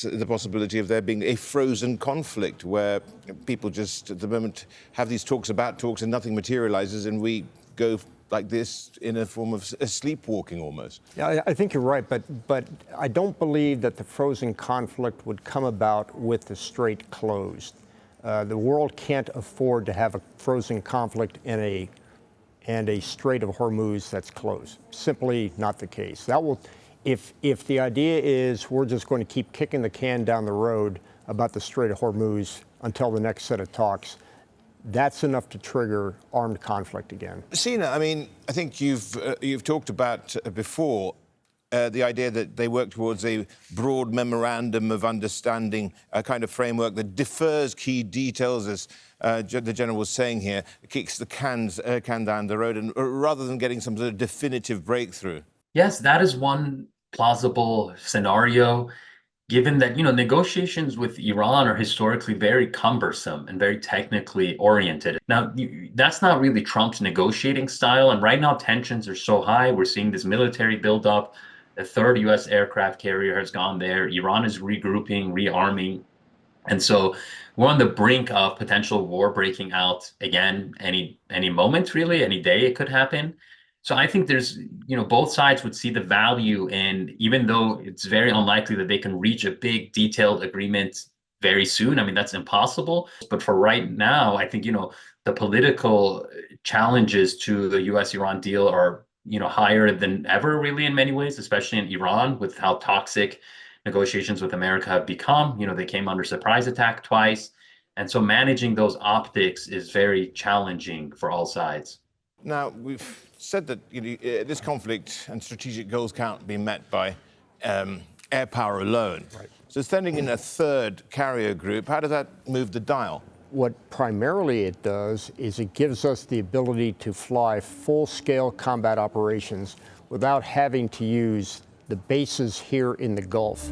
the possibility of there being a frozen conflict where people just at the moment have these talks about talks and nothing materializes, and we go like this in a form of sleepwalking almost. Yeah, I think you're right, but I don't believe that the frozen conflict would come about with the strait closed. The world can't afford to have a frozen conflict and a Strait of Hormuz that's closed. Simply not the case. That will, if the idea is we're just going to keep kicking the can down the road about the Strait of Hormuz until the next set of talks, that's enough to trigger armed conflict again. Sina, I mean, I think you've talked about before the idea that they work towards a broad memorandum of understanding, a kind of framework that defers key details, as the general was saying here, kicks the can down the road, and rather than getting some sort of definitive breakthrough. Yes, that is one plausible scenario, given that, negotiations with Iran are historically very cumbersome and very technically oriented. Now, that's not really Trump's negotiating style. And right now, tensions are so high. We're seeing this military buildup. A third U.S. aircraft carrier has gone there. Iran is regrouping, rearming. And so we're on the brink of potential war breaking out again any moment, really, any day it could happen. So I think there's, both sides would see the value in, even though it's very unlikely that they can reach a big detailed agreement very soon. I mean, that's impossible. But for right now, I think, the political challenges to the US-Iran deal are, higher than ever, really, in many ways, especially in Iran, with how toxic negotiations with America have become. They came under surprise attack twice. And so managing those optics is very challenging for all sides. Now, we've said that this conflict and strategic goals can't be met by air power alone. Right. So sending in a third carrier group, how does that move the dial? What primarily it does is it gives us the ability to fly full-scale combat operations without having to use the bases here in the Gulf.